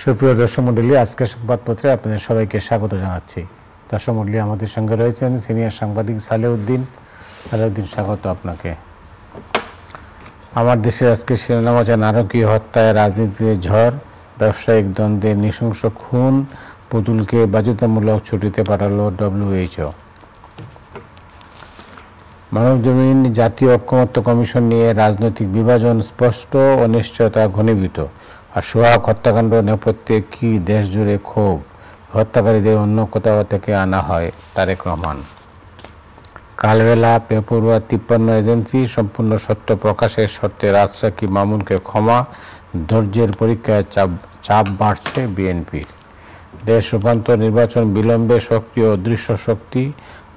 সুপ্রিয় দর্শক মণ্ডলী, আজকের সংবাদপত্রে আপনাদের সবাইকে স্বাগত জানাচ্ছি। দর্শক মণ্ডলী, আমাদের সঙ্গে রয়েছেন সিনিয়র সাংবাদিক সালেউদ্দিন। সালেউদ্দিন, স্বাগত আপনাকে। আমার দেশে আজকে শিরোনাম আছে নারকীয় হত্যায় রাজনীতিতে ঝড়, ব্যবসায়িক দ্বন্দ্বে নৃশংস খুন, পুতুলকে বাধ্যতামূলক ছুটিতে পাঠালো WHO। মানবজমিন জাতীয় ঐক্যমত্য কমিশন নিয়ে রাজনৈতিক বিভাজন স্পষ্ট, অনিশ্চয়তা ঘনীভূত। আর সোহাগ হত্যাকাণ্ড নেপথ্যে কি দেশ জুড়ে ক্ষোভ, হত্যাকারীদের অন্য কোথাও থেকে আনা হয় তারেক রহমান। কালবেলা পেপরুয়া 53 এজেন্সি সম্পূর্ণ সত্য প্রকাশের শর্তে রাজশাহী মামুনকে ক্ষমা, ধৈর্যের পরীক্ষায় চাপ বাড়ছে বিএনপির। দেশ রূপান্তর নির্বাচন বিলম্বে, সক্রিয় অদৃশ্য শক্তি,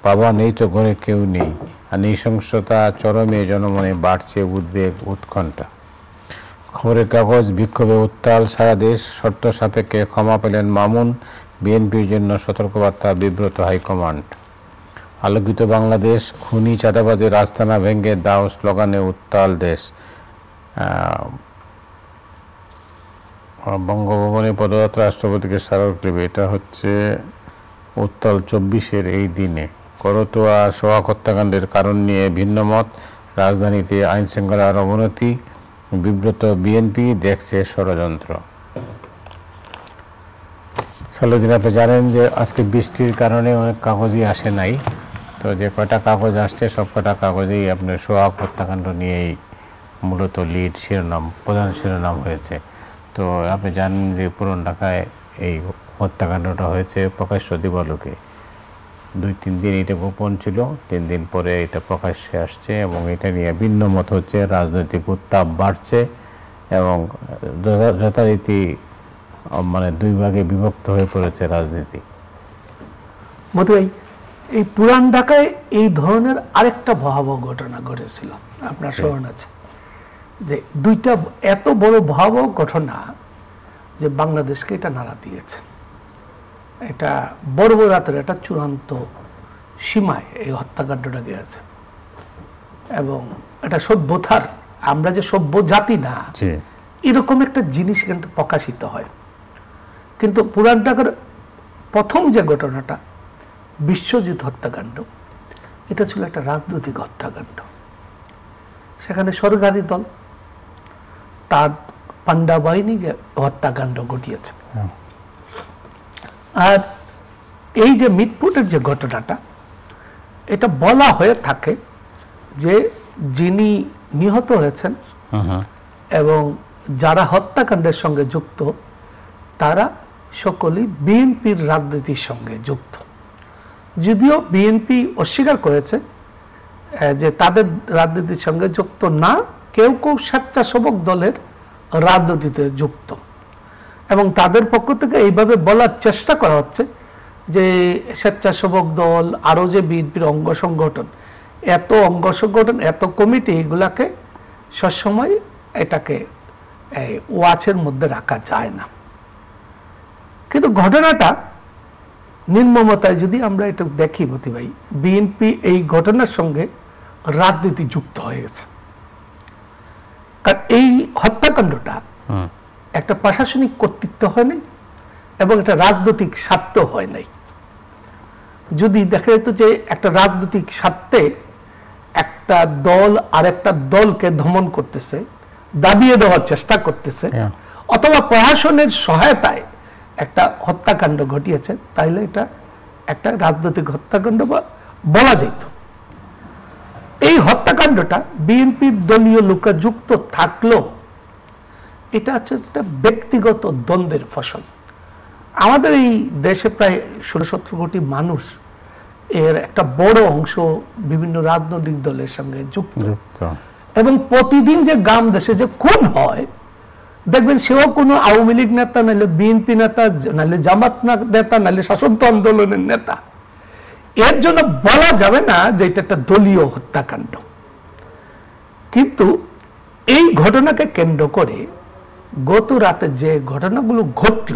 বাবা নেই তো ঘরে কেউ নেই, আর নৃশংসতা চরমে, জনমনে বাড়ছে উদ্বেগ উৎকণ্ঠা। খবরের কাগজ বিক্ষোভে উত্তাল সারা দেশ, শর্ত সাপেক্ষে ক্ষমা পেলেন মামুন, বিএনপির জন্য সতর্কবার্তা বিব্রত হাইকমান্ড। আলোকিত বাংলাদেশ, খুনি চাঁদাবাজের আস্তানা ভেঙে দাও স্লোগানে উত্তাল দেশ। বঙ্গভবনে পদযাত্রা, রাষ্ট্রপতিকে স্মারকলিপি। এটা হচ্ছে উত্তাল 24-এর এই দিনে। করতোয়া সোহাগ হত্যাকাণ্ডের কারণ নিয়ে ভিন্নমত, রাজধানীতে আইন শৃঙ্খলার অবনতি, বিব্রত বিএনপি, দেখছে ষড়যন্ত্র। সালেউদ্দিন, আপনি জানেন যে আজকে বৃষ্টির কারণে অনেক কাগজই আসে নাই, তো যে কয়টা কাগজ আসছে সব কটা কাগজেই আপনার সোহাগ হত্যাকাণ্ড নিয়েই মূলত লিড শিরোনাম, প্রধান শিরোনাম হয়েছে। তো আপনি জানেন যে পুরান ঢাকায় এই হত্যাকাণ্ডটা হয়েছে প্রকাশ্য দিবালোকে। 2-3 দিন এটা গোপন ছিল, 3 দিন পরে এটা প্রকাশ্যে আসছে এবং এটা নিয়ে ভিন্ন মত হচ্ছে, রাজনৈতিক উত্তাপ বাড়ছে এবং যথারীতি মানে দুই ভাগে বিভক্ত হয়ে পড়েছে রাজনীতি। মতো এই পুরান ঢাকায় এই ধরনের আরেকটা ভয়াবহ ঘটনা ঘটেছিল, আপনার স্মরণ আছে যে দুইটা এত বড় ভয়াবহ ঘটনা যে বাংলাদেশকে এটা নাড়া দিয়েছে। এটা বর্বরাতের একটা চূড়ান্ত সীমায় এই হত্যাকাণ্ডটা গিয়েছে এবং এটা সভ্যতার, আমরা যে সভ্য জাতি না এরকম একটা জিনিস কিন্তু প্রকাশিত হয়। কিন্তু পুরান ঢাকার প্রথম যে ঘটনাটা বিশ্বজিৎ হত্যাকাণ্ড, এটা ছিল একটা রাজনৈতিক হত্যাকাণ্ড। সেখানে সরকারি দল তার পান্ডা বাহিনী হত্যাকাণ্ড ঘটিয়েছে। আর এই যে মিটপুটের যে ঘটনাটা, এটা বলা হয়ে থাকে যে যিনি নিহত হয়েছেন এবং যারা হত্যাকাণ্ডের সঙ্গে যুক্ত তারা সকলেই বিএনপির রাজনীতির সঙ্গে যুক্ত। যদিও বিএনপি অস্বীকার করেছে যে তাদের রাজনীতির সঙ্গে যুক্ত না, কেউ কেউ স্বেচ্ছাসেবক দলের রাজনীতিতে যুক্ত এবং তাদের পক্ষ থেকে এইভাবে বলার চেষ্টা করা হচ্ছে যে স্বেচ্ছাসেবক দল, আরও যে বিএনপির অঙ্গ সংগঠন, এত অঙ্গ সংগঠন, এত কমিটি, এগুলাকে সবসময় এটাকে ওয়াচের মধ্যে রাখা যায় না। কিন্তু ঘটনাটা নির্মমতায় যদি আমরা এটা দেখি মতি ভাই, বিএনপি এই ঘটনার সঙ্গে রাজনীতি যুক্ত হয়ে গেছে। কারণ এই হত্যাকাণ্ডটা একটা প্রশাসনিক কর্তৃত্ব হয় নাই এবং একটা রাজনৈতিক স্বার্থ হয় নাই। যদি দেখা যেত যে একটা রাজনৈতিক স্বার্থে একটা দল আর একটা দলকে দমন করতেছে, দাবিয়ে দেওয়ার চেষ্টা করতেছে, অথবা প্রশাসনের সহায়তায় একটা হত্যাকাণ্ড ঘটিয়েছে, তাইলে এটা একটা রাজনৈতিক হত্যাকাণ্ড বলা যেত। এই হত্যাকাণ্ডটা বিএনপির দলীয় লোকরা যুক্ত থাকলেও এটা হচ্ছে একটা ব্যক্তিগত দ্বন্দ্বের ফসল। আমাদের এই দেশে প্রায় 16-17 কোটি মানুষ, এর একটা বড় অংশ বিভিন্ন রাজনৈতিক দলের সঙ্গে যুক্ত এবং প্রতিদিন যে গ্রাম দেশে যে খুন হয়, দেখবেন সেও কোনো আওয়ামী লীগ নেতা, নাহলে বিএনপি নেতা, নাহলে জামাত নেতা, নাহলে শাসক আন্দোলনের নেতা। এর জন্য বলা যাবে না যে এটা একটা দলীয় হত্যাকাণ্ড। কিন্তু এই ঘটনাকে কেন্দ্র করে গত রাতে যে ঘটনাগুলো ঘটল,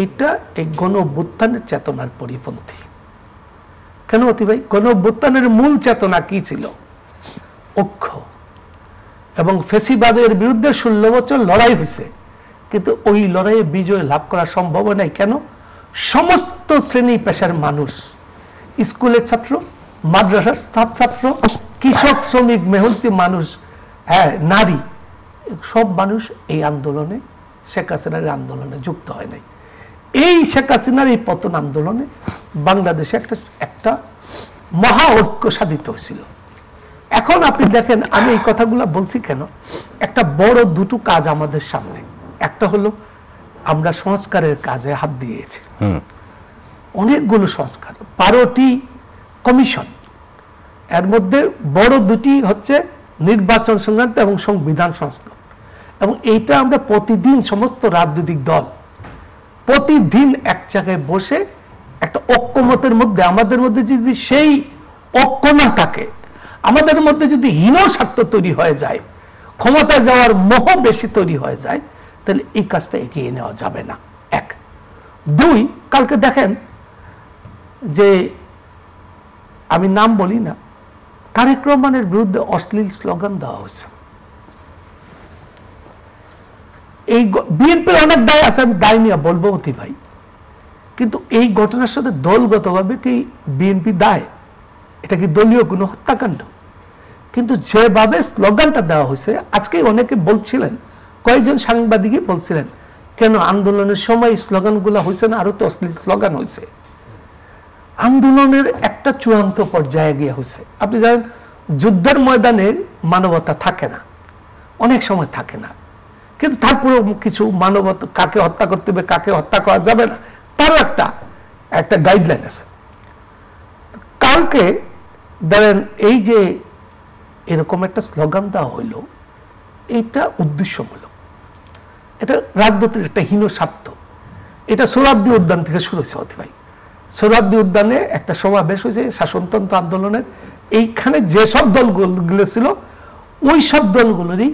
এটা এই গণ অভ্যুত্থানের চেতনার পরিপন্থী। কেন অতি ভাই? গণ অভ্যুত্থানের মূল চেতনা কি ছিল? ঐক্য এবং ফেসিবাদের বিরুদ্ধে 16 বছর লড়াই হয়েছে, কিন্তু ওই লড়াইয়ে বিজয় লাভ করা সম্ভব নয়। কেন? সমস্ত শ্রেণী পেশার মানুষ, স্কুলের ছাত্র, মাদ্রাসার ছাত্র, কৃষক, শ্রমিক, মেহনতি মানুষ, হ্যাঁ, নারী, সব মানুষ এই আন্দোলনে, শেখ হাসিনার আন্দোলনে যুক্ত হয় নাই। এই শেখ হাসিনার এই পতন আন্দোলনে বাংলাদেশে একটা মহা ঐক্য সাধিত হয়েছিল। এখন আপনি দেখেন, আমি এই কথাগুলো বলছি কেন, একটা বড় দুটো কাজ আমাদের সামনে। একটা হলো আমরা সংস্কারের কাজে হাত দিয়েছি, অনেকগুলো সংস্কার, 12টি কমিশন, এর মধ্যে বড় দুটি হচ্ছে নির্বাচন সংক্রান্ত এবং সংবিধান সংস্কার। এবং এইটা আমরা প্রতিদিন সমস্ত রাজনৈতিক দল প্রতিদিন এক জায়গায় বসে একটা ঐক্যমতের মধ্যে, আমাদের মধ্যে যদি সেই ঐক্য না থাকে, আমাদের মধ্যে যদি হীন স্বার্থ তৈরি হয়ে যায়, ক্ষমতায় যাওয়ার মোহ বেশি তৈরি হয়ে যায়, তাহলে এই কাজটা এগিয়ে নেওয়া যাবে না। এক। দুই, কালকে দেখেন যে, আমি নাম বলি না, তারেক রহমানের বিরুদ্ধে অশ্লীল স্লোগান দেওয়া হয়েছে। এই বিএনপির অনেক দায় আছে, আমি দায় নিয়ে বলবো অতি ভাই, কিন্তু এই ঘটনার সাথে দলগতভাবে কি বিএনপি দায়? এটা কি দলীয় কোনো হত্যাকাণ্ড? কিন্তু যেভাবে স্লোগানটা দেওয়া হয়েছে, আজকে অনেকে বলছিলেন, কয়েকজন সাংবাদিকই বলছিলেন, কেন আন্দোলনের সময় স্লোগানগুলো হয়েছে না, আরো তো অশ্লীল স্লোগান হয়েছে। আন্দোলনের একটা চূড়ান্ত পর্যায়ে গিয়ে হয়েছে। আপনি জানেন, যুদ্ধের ময়দানে মানবতা থাকে না, অনেক সময় থাকে না, কিন্তু তারপরেও কিছু মানবতা, কাকে হত্যা করতে হবে, কাকে হত্যা করা যাবে না, তারও একটা গাইডলাইন আছে। কালকে ধরেন এই যে এরকম একটা স্লোগান দেওয়া হইল, এটা উদ্দেশ্যমূলক, এটা রাজনীতির একটা হীন স্বার্থ। এটা সোহরাওয়ার্দী উদ্যান থেকে শুরু হয়েছে অতি ভাই। সোহরাওয়ার্দী উদ্যানে একটা সমাবেশ হয়েছে শাসনতন্ত্র আন্দোলনের, এইখানে যেসব দলগুলো ছিল ওই সব দলগুলোরই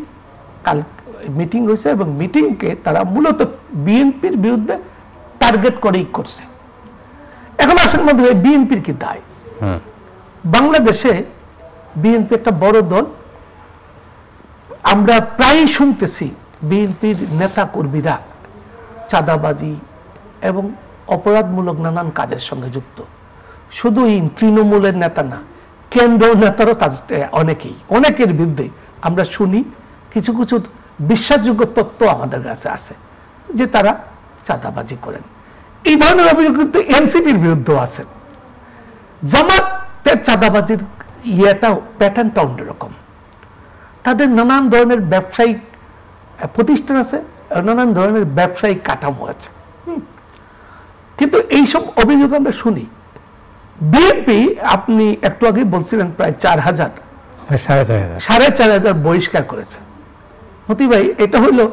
কাল মিটিং হয়েছে, এবং মিটিংকে তারা মূলত বিএনপির বিরুদ্ধে টার্গেট করেই করছে। এখন আসেন মধ্যে বিএনপির কি দায়? বাংলাদেশে বিএনপি একটা বড় দল, আমরা প্রায়ই শুনতেছি বিএনপির নেতা কর্মীরা চাঁদাবাজি এবং অপরাধমূলক নানান কাজের সঙ্গে যুক্ত। শুধু এই তৃণমূলের নেতা না, কেন্দ্রীয় নেতারও অনেকের বিরুদ্ধে আমরা শুনি কিছু কিছু বিশ্বাসযোগ্য তথ্য আমাদের কাছে আছে যে তারা চাঁদাবাজি করেন। এই ধরনের অভিযোগ কিন্তু এনসিপির বিরুদ্ধেও আছে। জামাতের চাঁদাবাজির প্যাটার্নটা অন্যরকম। তাদের নানান ধরনের ব্যবসায়িক প্রতিষ্ঠান আছে, নানান ধরনের ব্যবসায়িক কাঠামো আছে, কিন্তু এইসব অভিযোগ আমরা শুনি। বিএনপি, আপনি একটু আগে বলছিলেন প্রায় 4,500 বহিষ্কার করেছে। মতি ভাই, এটা হইলো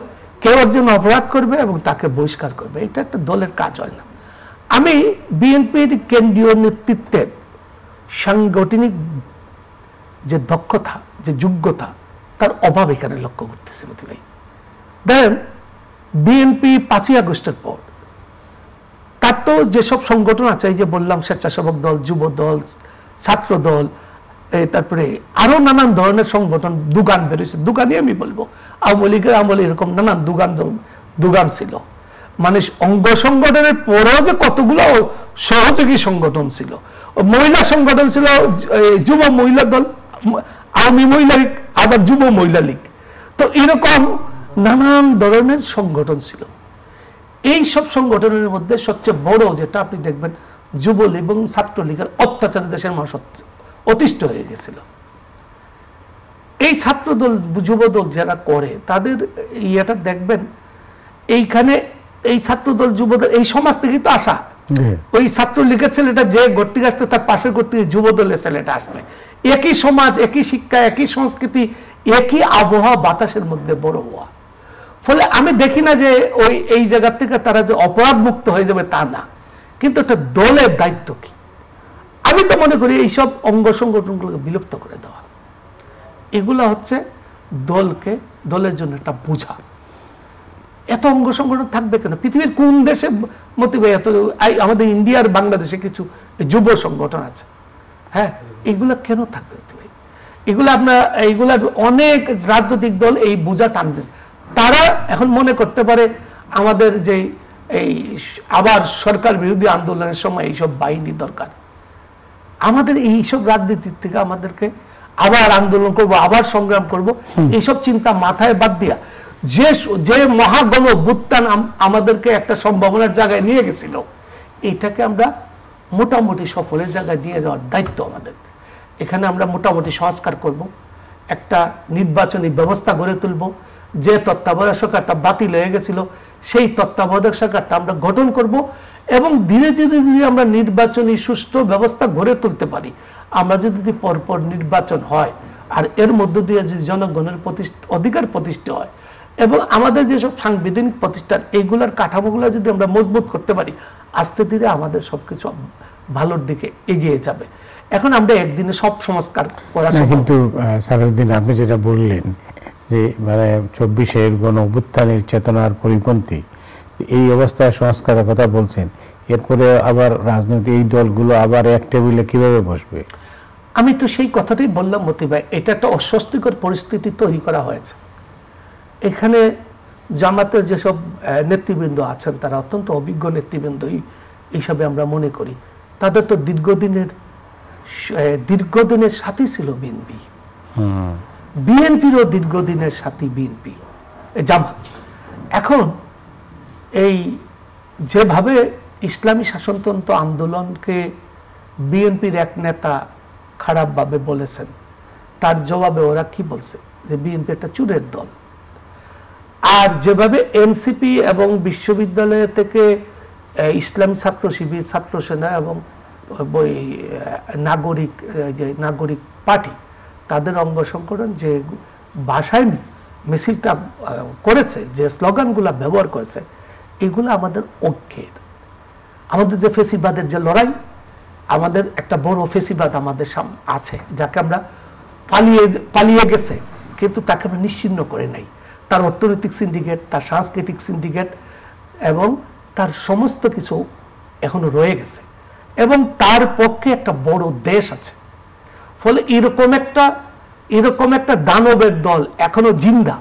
কেউ একজন অপরাধ করবে এবং তাকে বহিষ্কার করবে, এটা একটা দলের কাজ হয় না। আমি বিএনপির কেন্দ্রীয় নেতৃত্বের সাংগঠনিক যে দক্ষতা, যে যোগ্যতা, তার অভাব এখানে লক্ষ্য করতেছি মতি ভাই। দেখেন, বিএনপি 5ই আগস্টের পর তার তো যেসব সংগঠন আছে, এই যে বললাম স্বেচ্ছাসেবক দল, যুব দল, ছাত্র দল, তারপরে আরো নানান ধরনের সংগঠন, দুগান বেরোয়েছে। দুগানই আমি বলবো, আওয়ামী লীগের আমলে এরকম নানান দুগান ছিল। মানে অঙ্গ সংগঠনের পরেও যে কতগুলো সহযোগী সংগঠন ছিল, মহিলা সংগঠন ছিল, যুব মহিলা দল, আওয়ামী মহিলা লীগ, আবার যুব মহিলা লীগ, তো এরকম নানান ধরনের সংগঠন ছিল। এই সব সংগঠনের মধ্যে সবচেয়ে বড় যেটা আপনি দেখবেন, যুবলীগ এবং ছাত্রলীগের অত্যাচারে দেশের মানুষ অতিষ্ঠ হয়ে গেছিল। এই ছাত্রদল, যুবদল যারা করে, তাদের ইয়েটা দেখবেন, এইখানে এই ছাত্রদল, যুবদল, এই সমাজ থেকেই তো আসা। ওই ছাত্রলীগের ছেলেটা যে গর্তিকে আসছে, তার পাশের গর্তিকে যুবদলের ছেলেটা আসছে। একই সমাজ, একই শিক্ষা, একই সংস্কৃতি, একই আবহাওয়া, বাতাসের মধ্যে বড় হওয়া। ফলে আমি দেখি না যে ওই এই জায়গা থেকে তারা যে অপরাধ মুক্ত হয়ে যাবে তা না, কিন্তু একটা দলের দায়িত্ব কি? আমি তো মনে করি এইসব অঙ্গ সংগঠনগুলোকে বিলুপ্ত করে দেওয়া, এগুলো হচ্ছে দলের জন্য একটা বোঝা। এত অঙ্গ সংগঠন থাকবে কেন? পৃথিবীর কোন দেশে এত, আমাদের ইন্ডিয়ার বাংলাদেশে কিছু যুব সংগঠন আছে, হ্যাঁ, এগুলো কেন থাকবে? এইগুলা অনেক রাজনৈতিক দল এই বোঝা টানছে। তারা এখন মনে করতে পারে আমাদের যে এই আবার সরকার বিরোধী আন্দোলনের সময় এইসব বাহিনী দরকার। আমাদের এইসব রাজনীতির থেকে আমাদেরকে আবার আন্দোলন করব, আবার সংগ্রাম করব, এইসব চিন্তা মাথায় বাদ দিয়া যে মহাগণ অভ্যুত্থান আমাদেরকে একটা সম্ভাবনার জায়গায় নিয়ে গেছিল, এটাকে আমরা মোটামুটি সফলের জায়গায় নিয়ে যাওয়ার দায়িত্ব আমাদের। এখানে আমরা মোটামুটি সংস্কার করব, একটা নির্বাচনী ব্যবস্থা গড়ে তুলব, যে তত্ত্বাবধায়ক সরকারটা বাতিল হয়ে গেছিল সেই তত্ত্বাবধায়ক সরকারটা আমরা গঠন করব, এবং ধীরে ধীরে যদি আমরা নির্বাচনী সুষ্ঠু ব্যবস্থা গড়ে তুলতে পারি, আমরা যদি পরপর নির্বাচন হয় আর এর মধ্য দিয়ে যদি জনগণের অধিকার প্রতিষ্ঠা হয়, এবং আমাদের যেসব সাংবিধানিক প্রতিষ্ঠান এইগুলোর কাঠামোগুলো যদি আমরা মজবুত করতে পারি, আস্তে ধীরে আমাদের সবকিছু ভালোর দিকে এগিয়ে যাবে। এখন আমরা একদিনে সব সংস্কার করা না, কিন্তু সালাউদ্দিন আপনি যেটা বললেন যে মানে 24-এর গণ অভ্যুত্থানের চেতনার পরিপন্থী এই অবস্থায় সংস্কারের কথা বলছেন, এরপরে আবার রাজনৈতিক এই দলগুলো আবার এক টেবিলে কিভাবে বসবে? আমি তো সেই কথাটাই বললাম মতি ভাই, এটা একটা অস্বস্তিকর পরিস্থিতি তৈরি করা হয়েছে। এখানে জামাতের যেসব নেতৃবৃন্দ আছেন তারা অত্যন্ত অভিজ্ঞ নেতৃবৃন্দ হিসাবে আমরা মনে করি। তাদের তো দীর্ঘদিনের সাথী ছিল বিএনপি, বিএনপিরও দীর্ঘদিনের সাথী বিএনপি জামাত। এখন এই যেভাবে ইসলামী শাসনতন্ত্র আন্দোলনকে বিএনপির এক নেতা খারাপভাবে বলেছেন, তার জবাবে ওরা কি বলছে যে বিএনপি একটা চুরের দল। আর যেভাবে এনসিপি এবং বিশ্ববিদ্যালয় থেকে ইসলামী ছাত্র শিবির, ছাত্র সেনা এবং নাগরিক পার্টি তাদের অঙ্গ সংগঠন যে ভাষায় মিছিলটা করেছে, যে স্লোগানগুলো ব্যবহার করেছে, এগুলো আমাদের ঐক্যের। আমাদের যে ফেসিবাদের যে লড়াই, আমাদের একটা বড় ফেসিবাদ আমাদের আছে, যাকে আমরা পালিয়ে গেছে কিন্তু তাকে আমরা নিশ্চিহ্ন করে নাই। তার অর্থনৈতিক সিন্ডিকেট, তার সাংস্কৃতিক সিন্ডিকেট এবং তার সমস্ত কিছু এখনো রয়ে গেছে, এবং তার পক্ষে একটা বড় দেশ আছে। ফলে এরকম একটা দানবের দল এখনো জিন্দা।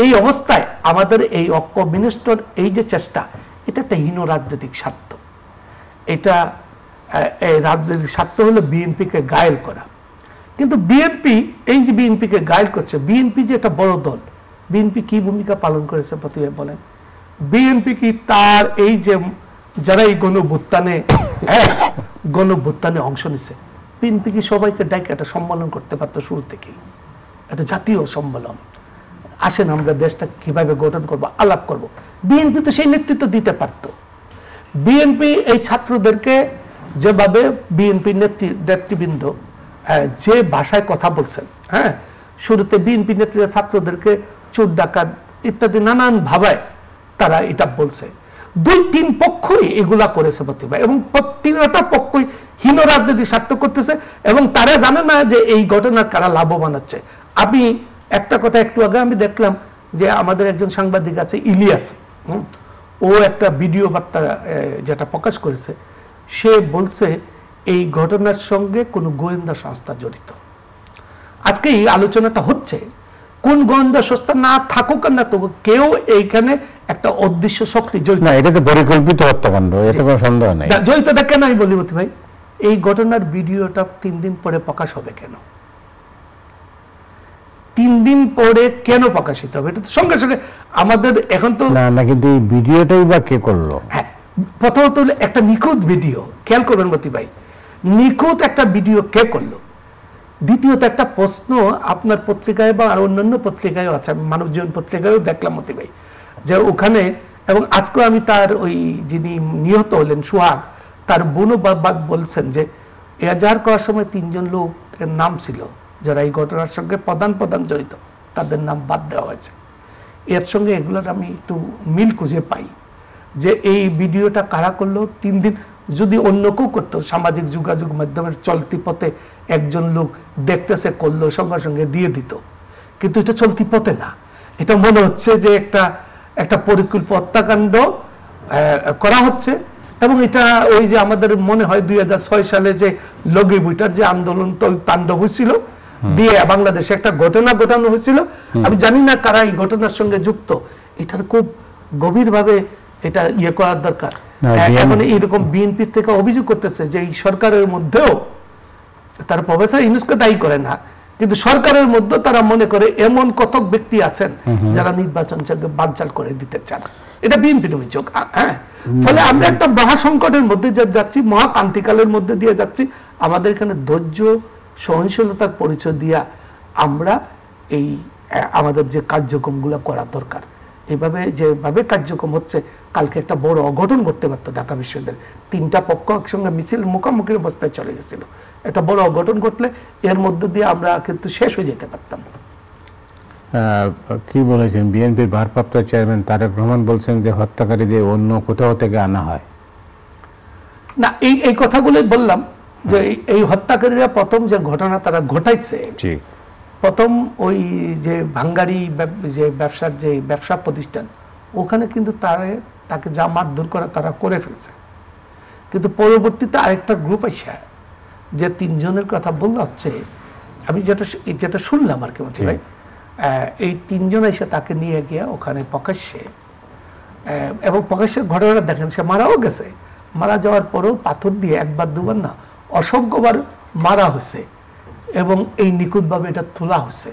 এই অবস্থায় আমাদের এই ঐক্য বিনষ্টর এই যে চেষ্টা, এটা একটা হীন রাজনৈতিক স্বার্থ। এটা এই রাজনৈতিক স্বার্থ হলো বিএনপিকে ঘায়েল করা। কিন্তু বিএনপি এই যে বিএনপিকে ঘায়েল করছে, বিএনপি যে একটা বড় দল, বিএনপি কি ভূমিকা পালন করেছে প্রতিভাবে বলেন? বিএনপি কি তার এই যে যারা এই গণভ্যুত্থানে অংশ নিছে, বিএনপি কি সবাইকে ডাকে একটা সম্মেলন করতে পারতো শুরু থেকেই? একটা জাতীয় সম্মেলন, আসেন আমরা দেশটা কিভাবে গঠন করব, আলাপ করব। বিএনপি তো সেই নেতৃত্ব দিতে পারত। বিএনপি এই ছাত্রদেরকে যেভাবে বিএনপি নেতৃবৃন্দ যে ভাষায় কথা বলছেন, হ্যাঁ, শুরুতে বিএনপি নেতৃত্বের ছাত্রদেরকে চোর ডাকাত ইত্যাদি নানান ভাবায় তারা এটা বলছে। 2-3 পক্ষই এগুলা করেছে প্রতিভা, এবং প্রতিটা পক্ষই হীন রাজনীতির স্বার্থ করতেছে, এবং তারা জানে না যে এই ঘটনার কারা লাভবান হচ্ছে। আমি একটা কথা একটু আগে আমি দেখলাম যে আমাদের একজন সাংবাদিক আছে ইলিয়াস, ও একটা ভিডিও বার্তা যেটা প্রকাশ করেছে, সে বলছে এই ঘটনার সঙ্গে কোনো গোয়েন্দা সংস্থা জড়িত। আজকে এই আলোচনাটা হচ্ছে, কোন গোয়েন্দা সংস্থা না থাকুক না, তবু কেউ এইখানে একটা অদৃশ্য শক্তি জড়িত। না, এটা তো পরিকল্পিত হত্যাকাণ্ড, এতে কোনো সন্দেহ নেই। জড়িতটা কেন আমি বলি মতি ভাই, এই ঘটনার ভিডিওটা 3 দিন পরে প্রকাশ হবে কেন? 3 দিন পরে কেন প্রকাশিত হবে? এটা তো সঙ্গে সঙ্গে আমাদের এখন তো না, কিন্তু এই ভিডিওটাই বা কে করলো? হ্যাঁ, প্রথমত একটা নিখুঁত ভিডিও, খেয়াল করবেন মতি ভাই, নিখুঁত একটা ভিডিও কে করলো? দ্বিতীয়ত একটা প্রশ্ন আপনার পত্রিকায় বা আর অন্যান্য পত্রিকায় আছে, মানব জীবন পত্রিকায়ও দেখলাম মতি ভাই, যে ওখানে, এবং আজকে আমি তার ওই যিনি নিহত হলেন সোহাগ, তার বোনও বলছেন যে এজাহার করার সময় 3 জন লোকের নাম ছিল যারা এই ঘটনার সঙ্গে প্রধান জড়িত, তাদের নাম বাদ দেওয়া হয়েছে। এর সঙ্গে এগুলোর আমি একটু মিল খুঁজে পাই যে এই ভিডিওটা কারা করলো। 3 দিন যদি অন্য কেউ করতো, সামাজিক যোগাযোগ মাধ্যমের চলতি পথে একজন লোক দেখতেছে করলো, সঙ্গে সঙ্গে দিয়ে দিত, কিন্তু এটা চলতি পথে না। এটা মনে হচ্ছে যে একটা পরিকল্পিত হত্যাকাণ্ড করা হচ্ছে, এবং এটা ওই যে আমাদের মনে হয় 2006 সালে যে লগি বইটার যে আন্দোলন তাণ্ডব হয়েছিল, দিয়ে বাংলাদেশে একটা ঘটনা ঘটানো হয়েছিল। আমি জানি না কারা এই ঘটনার সঙ্গে যুক্ত, এটার খুব গভীরভাবে এটা ইয়ে করার দরকার। এখন এরকম বিএনপি থেকে অভিযোগ করতেছে যে এই সরকারের মধ্যেও, তারা প্রফেসর ইউনূসকে দায়ী করে না, কিন্তু সরকারের মধ্যে তারা মনে করে এমন কতক ব্যক্তি আছেন যারা নির্বাচনকে বানচাল করে দিতে চান। এটা বিএনপির অভিযোগ। হ্যাঁ, ফলে আমরা একটা মহা সংকটের মধ্যে যাচ্ছি, মহা ক্রান্তিকালের মধ্যে দিয়ে যাচ্ছি। আমাদের এখানে ধৈর্য সহনশীলতার পরিচয় দিয়া আমরা এই আমাদের যে কার্যক্রমগুলো করা দরকার, এইভাবে যেভাবে কার্যক্রম হচ্ছে, কালকে একটা বড় অঘটন ঘটতে পারতো ঢাকা বিশ্ববিদ্যালয়ের। 3টা পক্ষ একসঙ্গে মিছিল মুখোমুখি অবস্থায় চলে গেছিল। একটা বড় অঘটন ঘটলে এর মধ্য দিয়ে আমরা কিন্তু শেষ হয়ে যেতে পারতাম। কি বলেছেন বিএনপির ভারপ্রাপ্ত চেয়ারম্যান তারেক রহমান? বলছেন যে হত্যাকারীদের অন্য কোথাও থেকে আনা হয় না। এই কথাগুলোই বললাম যে এই হত্যাকারীরা প্রথম যে ঘটনা তারা ঘটাইছে, প্রথম ওই যে ভাঙ্গারি যে ব্যবসা প্রতিষ্ঠান, ওখানে কিন্তু তাকে যা মারধর করা তারা করে ফেলছে। কিন্তু পরবর্তীতে আরেকটা গ্রুপ আসে, যে 3 জনের কথা বলতে হচ্ছে, আমি যেটা শুনলাম আর কি ভাই, এই 3 জন এসে তাকে নিয়ে গিয়ে ওখানে প্রকাশ্যে, এবং প্রকাশ্যের ঘটনাটা দেখেন, সে মারাও গেছে। মারা যাওয়ার পরেও পাথর দিয়ে 1বার 2বার না, অসংখ্যবার মারা হয়েছে, এবং এই নিখুঁতভাবে এটা তোলা হয়েছে।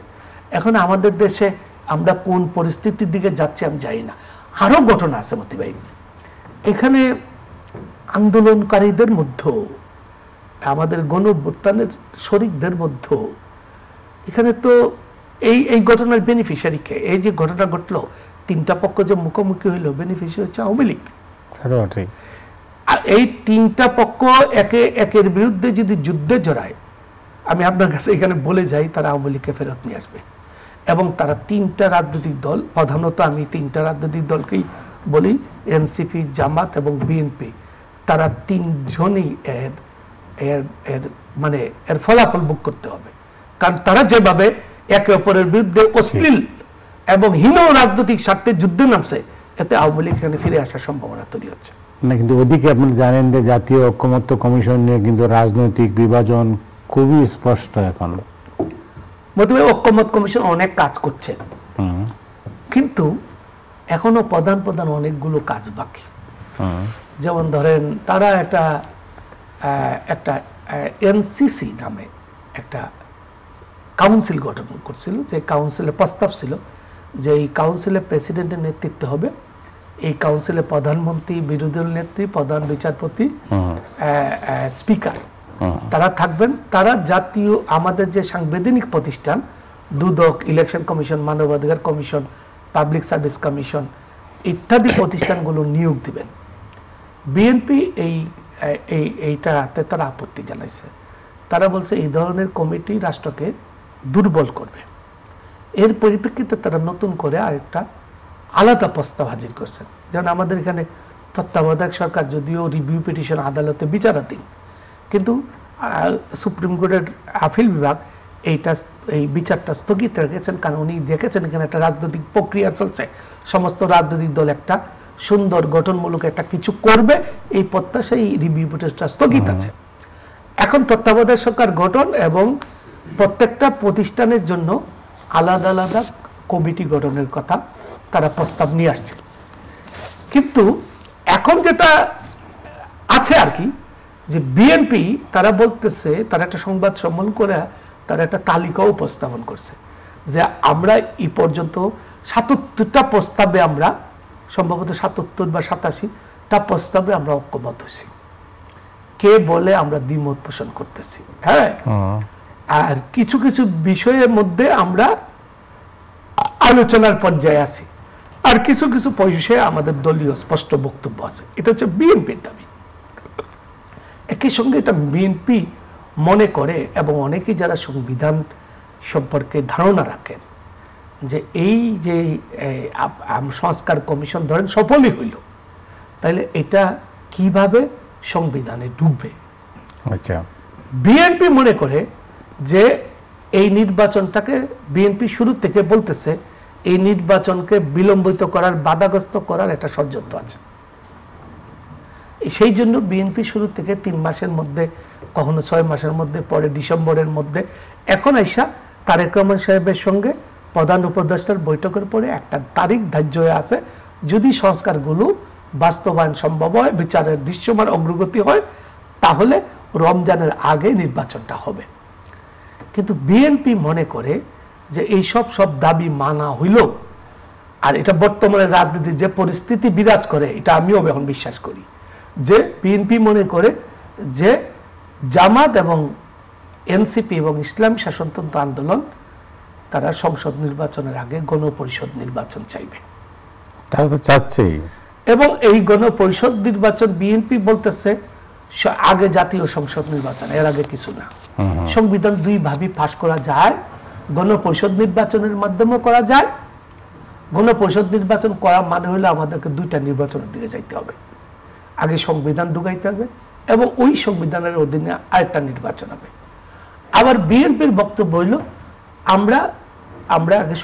এখন আমাদের দেশে আমরা কোন পরিস্থিতির দিকে যাচ্ছি আমি জানি না। আরো ঘটনা আছে মতি ভাই, এখানে আন্দোলনকারীদের মধ্যে, আমাদের গণ-অভ্যুত্থানের শরিকদের মধ্যে, এখানে তো এই ঘটনার বেনিফিশিয়ারি কে? এই যে ঘটনা ঘটলো, 3টা পক্ষ যে মুখোমুখি হইলো, বেনিফিশিয়ারি হচ্ছে আওয়ামী লীগ। এই 3টা পক্ষ একের বিরুদ্ধে যদি যুদ্ধে জড়ায়, আমি আপনার কাছে এখানে বলে যাই, তারা আওয়ামী লীগকে ফেরত নিয়ে আসবে। এবং তারা 3টা রাজনৈতিক দল, প্রধানত আমি 3টা রাজনৈতিক দলকেই বলি, এনসিপি, জামাত এবং বিএনপি, তারা 3 জনই এর ফলাফল ভোগ করতে হবে। কারণ তারা যেভাবে একে অপরের বিরুদ্ধে অশ্লীল এবং হীন রাজনৈতিক স্বার্থে যুদ্ধে নামছে, এতে আওয়ামী লীগ এখানে ফিরে আসার সম্ভাবনা তৈরি হচ্ছে না। কিন্তু ওদিকে আপনি জানেন যে জাতীয় ঐকমত্য কমিশন নিয়ে কিন্তু রাজনৈতিক বিভাজন খুবই স্পষ্ট। এখন ঐকমত্য কমিশন অনেক কাজ করছে, কিন্তু এখনো প্রধান অনেকগুলো কাজ বাকি। যেমন ধরেন, তারা একটা এনসিসি নামে একটা কাউন্সিল গঠন করছিল, যে কাউন্সিলের প্রস্তাব ছিল যে এই কাউন্সিলের প্রেসিডেন্টের নেতৃত্ব হবে, এই কাউন্সিলে প্রধানমন্ত্রী, বিরোধী দল নেত্রী, প্রধান বিচারপতি, স্পিকার, তারা থাকবেন। তারা জাতীয় আমাদের যে সাংবিধানিক প্রতিষ্ঠান, দুদক, ইলেকশন কমিশন, মানবাধিকার কমিশন, পাবলিক সার্ভিস কমিশন ইত্যাদি প্রতিষ্ঠানগুলো নিয়োগ দিবেন। বিএনপি এইটাতে তারা আপত্তি জানাইছে। তারা বলছে এই ধরনের কমিটি রাষ্ট্রকে দুর্বল করবে। এর পরিপ্রেক্ষিতে তারা নতুন করে আরেকটা আলাদা প্রস্তাব হাজির করছেন। যেমন আমাদের এখানে তত্ত্বাবধায়ক সরকার যদিও রিভিউ পিটিশন আদালতে বিচারাধীন, কিন্তু সুপ্রিম কোর্টের আপিল বিভাগ এই বিচারটা স্থগিত রেখেছেন, কারণ উনি দেখেছেন এখানে একটা রাজনৈতিক প্রক্রিয়া চলছে, সমস্ত রাজনৈতিক দল একটা সুন্দর গঠনমূলক একটা কিছু করবে, এই প্রত্যাশা এই রিভিউ পিটিশনটা স্থগিত আছে। এখন তত্ত্বাবধায়ক সরকার গঠন এবং প্রত্যেকটা প্রতিষ্ঠানের জন্য আলাদা আলাদা কমিটি গঠনের কথা তারা প্রস্তাব নিয়ে আসছে। কিন্তু এখন যেটা আছে আর কি, যে বিএনপি তারা বলতেছে, তারা একটা সংবাদ সম্মেলন করে তারা একটা তালিকাও উপস্থাপন করছে, যে আমরা এই পর্যন্ত ৭৭টা প্রস্তাবে, আমরা সম্ভবত ৭৭ বা ৮৭টা প্রস্তাবে আমরা ঐক্যমত হয়েছি। কে বলে আমরা দ্বিমত পোষণ করতেছি। হ্যাঁ, আর কিছু কিছু বিষয়ের মধ্যে আমরা আলোচনার পর্যায়ে আছি, আর কিছু কিছু বিষয়ে আমাদের দলীয় স্পষ্ট বক্তব্য আছে। এটা হচ্ছে বিএনপির দাবি। একই সঙ্গে এটা বিএনপি মনে করে, এবং অনেকেই যারা সংবিধান সম্পর্কে ধারণা রাখেন, যে এই যে সংস্কার কমিশন ধরেন সফলই হইল, তাহলে এটা কিভাবে সংবিধানে ঢুকবে। আচ্ছা, বিএনপি মনে করে যে এই নির্বাচনটাকে, বিএনপি শুরু থেকে বলতেছে এই নির্বাচনকে বিলম্বিত করার, বাধাগ্রস্ত করার একটা ষড়যন্ত্র আছে। সেই জন্য বিএনপি শুরু থেকে 3 মাসের মধ্যে, কখনো 6 মাসের মধ্যে, পরে ডিসেম্বরের মধ্যে, এখন আইসা তারেক রহমান সাহেবের সঙ্গে প্রধান উপদেষ্টার বৈঠকের পরে একটা তারিখ ধার্য হয়ে আছে, যদি সংস্কারগুলো বাস্তবায়ন সম্ভব হয়, বিচারের দৃশ্যমান অগ্রগতি হয়, তাহলে রমজানের আগে নির্বাচনটা হবে। কিন্তু বিএনপি মনে করে যে এইসব সব দাবি মানা হইল, আর এটা বর্তমানে রাজনীতি যে পরিস্থিতি বিরাজ করে, এটা আমিও এখন বিশ্বাস করি যে বিএনপি মনে করে যে জামাত এবং এনসিপি এবং ইসলামী শাসনতন্ত্র আন্দোলন তারা সংসদ নির্বাচনের আগে গণপরিষদ নির্বাচন চাইবে। তারা তো চাচ্ছেই। এবং এই গণপরিষদ নির্বাচন বিএনপি বলতেছে আগে জাতীয় সংসদ নির্বাচন, এর আগে কিছু না। সংবিধান দুই ভাবে পাশ করা যায়, গণপরিষদ নির্বাচনের মাধ্যমে করা যায়। গণপরিষদ নির্বাচন করা মানে হলে আমাদেরকে দুইটা নির্বাচনের দিকে যাইতে হবে, আগে সংবিধান ঢুকাইতে হবে এবং ওই সংবিধানের অধীনে আরেকটা নির্বাচন হবে। আবার বিএনপির বক্তব্য হইল আমরা আগে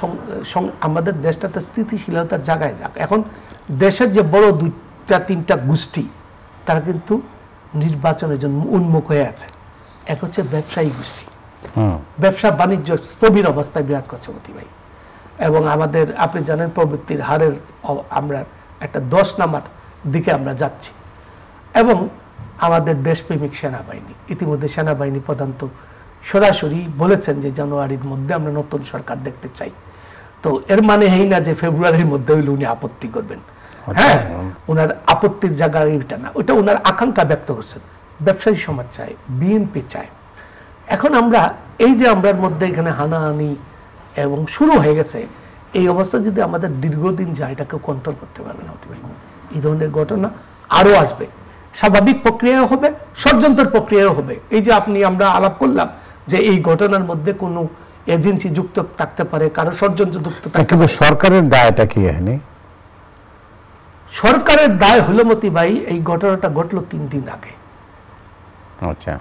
আমাদের দেশটাতে স্থিতিশীলতার জায়গায় যাক। এখন দেশের যে বড় দুইটা তিনটা গোষ্ঠী তারা কিন্তু নির্বাচনের জন্য উন্মুখ হয়ে আছে। এক হচ্ছে ব্যবসায়ী গোষ্ঠী, ব্যবসা বাণিজ্য স্থবির অবস্থায় বিরাজ করছে মতি ভাই। এবং আমাদের আপনি জানেন প্রবৃত্তির হারের আমরা একটা 10 নাম্বার দিকে আমরা যাচ্ছি। এবং আমাদের দেশপ্রেমিক সেনাবাহিনী, ইতিমধ্যে সেনাবাহিনী প্রধান তো সরাসরি বলেছেন যে জানুয়ারির মধ্যে আমরা নতুন সরকার দেখতে চাই। তো এর মানে এই না যে ফেব্রুয়ারির মধ্যে হইলে উনি আপত্তি করবেন। হ্যাঁ, ওনার আপত্তির জায়গা এটা না, ওটা ওনার আকাঙ্ক্ষা ব্যক্ত করছেন। ব্যবসায়ী সমাজ চায়, বিএনপি চায়। এখন আমরা এই যে আমরার মধ্যে এখানে হানাহানি এবং শুরু হয়ে গেছে, এই অবস্থা যদি আমাদের দীর্ঘদিন যায়, এটাকে কন্ট্রোল করতে পারবে না। এই ধরনের ঘটনা আরো আসবে, স্বাভাবিক প্রক্রিয়াও হবে, ষড়যন্ত্রের প্রক্রিয়াও হবে। এই যে আমরা আলাপ করলাম যে এই ঘটনার মধ্যে কোনো এজেন্সি যুক্ত থাকতে পারে, কারো ষড়যন্ত্র যুক্ত থাকতে পারে। সরকারের দায়টা কি? সরকারের দায় হলো মতি ভাই, এই ঘটনাটা ঘটলো 3 দিন আগে। আচ্ছা।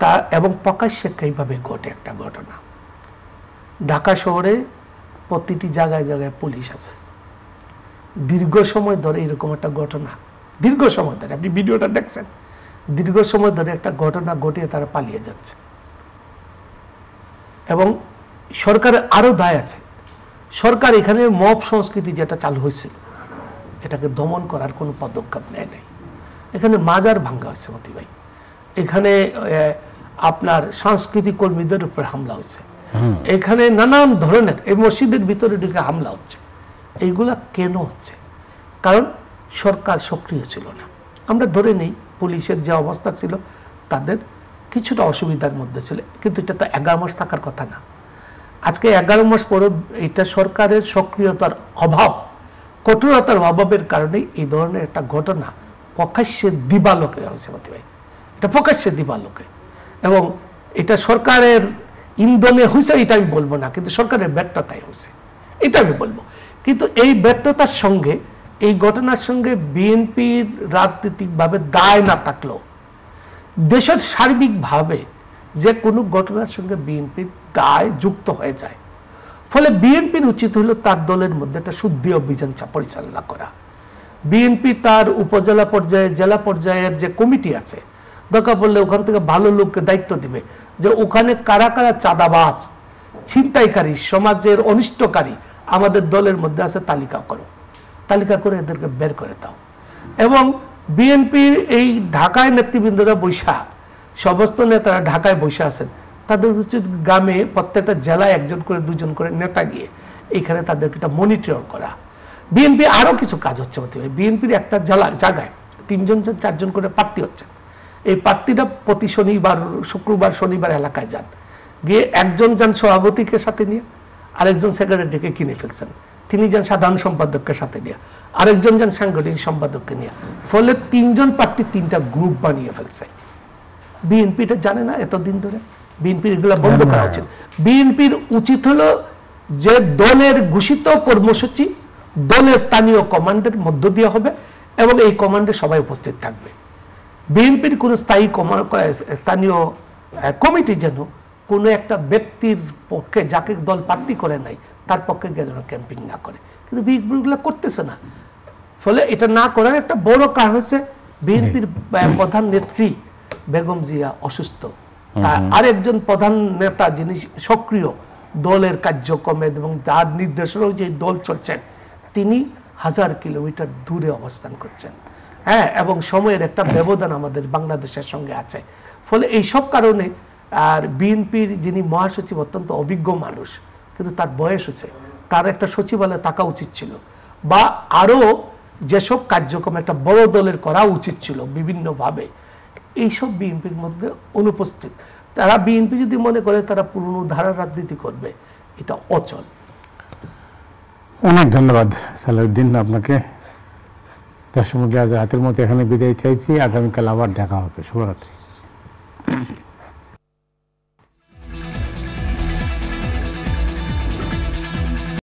তা এবং প্রকাশ্যে এইভাবে ঘটে একটা ঘটনা। ঢাকা শহরে প্রতিটি জায়গায় জায়গায় পুলিশ আছে। দীর্ঘ সময় ধরে এরকম একটা ঘটনা, দীর্ঘ সময় ধরে, আপনি ভিডিওটা দেখছেন, দীর্ঘ সময় ধরে একটা ঘটনা ঘটিয়ে তারা পালিয়ে যাচ্ছে। এবং সরকারের আরো দায় আছে। সরকার এখানে মব সংস্কৃতি যেটা চালু হয়েছিল, এটাকে দমন করার কোনো পদক্ষেপ নেয় নাই। এখানে মাজার ভাঙ্গা হয়েছে মতি ভাই, এখানে আপনার সাংস্কৃতিক কর্মীদের উপর হামলা হচ্ছে, এখানে নানান ধরনের এই মসজিদের ভিতরে ঢুকে হামলা হচ্ছে। এইগুলা কেন হচ্ছে? কারণ সরকার সক্রিয় ছিল না। আমরা ধরে নেই পুলিশের যে অবস্থা ছিল তাদের কিছুটা অসুবিধার মধ্যে ছিল, কিন্তু এটা তো 11 মাস থাকার কথা না। আজকে 11 মাস পরে এটা সরকারের সক্রিয়তার অভাব, কঠোরতার অভাবের কারণে এই ধরনের একটা ঘটনা প্রকাশ্যে দিবালোকে হয়েছে মতি ভাই। এটা প্রকাশ্যে দিবালোকে, এবং এটা সরকারের ইন্ধনে হয়েছে এটা আমি বলবো না, কিন্তু সরকারের ব্যর্থতাই হয়েছে এটা আমি বলবো। কিন্তু এই ব্যর্থতার সঙ্গে, এই ঘটনার সঙ্গে বিএনপির রাজনৈতিকভাবে দায় না থাকলেও দেশের সার্বিকভাবে যে কোনো ঘটনার সঙ্গে বিএনপির দায় যুক্ত হয়ে যায়। ফলে বিএনপির উচিত হলো তার দলের মধ্যে একটা শুদ্ধি অভিযান পরিচালনা করা। বিএনপি তার উপজেলা পর্যায়ে, জেলা পর্যায়ের যে কমিটি আছে, দরকার পড়লে ওখান থেকে ভালো লোককে দায়িত্ব দিবে যে ওখানে কারা কারা চাঁদাবাজ, ছিনতাইকারী, সমাজের অনিষ্টকারী আমাদের দলের মধ্যে আছে, তালিকা করো, তালিকা করে এদেরকে বের করে দাও। এবং বিএনপির এই ঢাকায় নেতৃবৃন্দরা বৈশা, সমস্ত নেতারা ঢাকায় বৈশা আছেন, তাদের উচিত গ্রামে প্রত্যেকটা জেলায় 1জন করে 2জন করে নেতা গিয়ে এইখানে তাদেরকে একটা মনিটর করা। বিএনপি আরো কিছু কাজ হচ্ছে হতে হবে। বিএনপির একটা জায়গায় 3জন 4জন করে প্রার্থী হচ্ছে। এই প্রার্থীরা প্রতি শনিবার, শুক্রবার, শনিবার এলাকায় যান, গিয়ে একজন যান সভাপতিকে সাথে নিয়ে, আরেকজন সেক্রেটারিকে কিনে ফেলছেন, তিনি যান সাধারণ সম্পাদককে সাথে নিয়ে, আরেকজন যান সাংগঠনিক সম্পাদককে নিয়ে। ফলে 3জন প্রার্থী 3টা গ্রুপ বানিয়ে ফেলছে। বিএনপি এটা জানে না এতদিন ধরে? বিএনপির এগুলো বন্ধ করা উচিত। বিএনপির উচিত হলো যে দলের ঘোষিত কর্মসূচি দলের স্থানীয় কমান্ডের মধ্য দিয়ে হবে এবং এই কমান্ডে সবাই উপস্থিত থাকবে। বিএনপির কোনো স্থানীয় কমিটি যেন কোনো একটা ব্যক্তির পক্ষে, যাকে দল প্রার্থী করে নাই, তার পক্ষে যেন ক্যাম্পিং না করে, কিন্তু বিএনপিগুলো করতেছে না। ফলে এটা না করার একটা বড় কারণ হচ্ছে বিএনপির প্রধান নেত্রী বেগম জিয়া অসুস্থ। আরেকজন প্রধান নেতা যিনি সক্রিয় দলের কার্যক্রমে এবং যার নির্দেশনাও যে দল চলছেন, তিনি 1000 কিলোমিটার দূরে অবস্থান করছেন। হ্যাঁ, এবং সময়ের একটা ব্যবধান আমাদের বাংলাদেশের সঙ্গে আছে। ফলে এই সব কারণে আর বিএনপির যিনি মহাসচিব অত্যন্ত অভিজ্ঞ মানুষ, কিন্তু তার বয়স হচ্ছে, তার একটা সচিবালয়ে থাকা উচিত ছিল, বা আরও যেসব কার্যক্রম একটা বড় দলের করা উচিত ছিল বিভিন্নভাবে, এইসব বিএনপির মধ্যে অনুপস্থিত। তারা বিএনপি যদি মনে করে তারা পুরনো ধারার রাজনীতি করবে, এটা অচল। অনেক ধন্যবাদ সালাউদ্দিন আপনাকে। দর্শক মণ্ডলী, আজ রাতের মতো এখানে বিদায় চাইছি। আগামীকাল আবার দেখা হবে। শুভরাত্রি।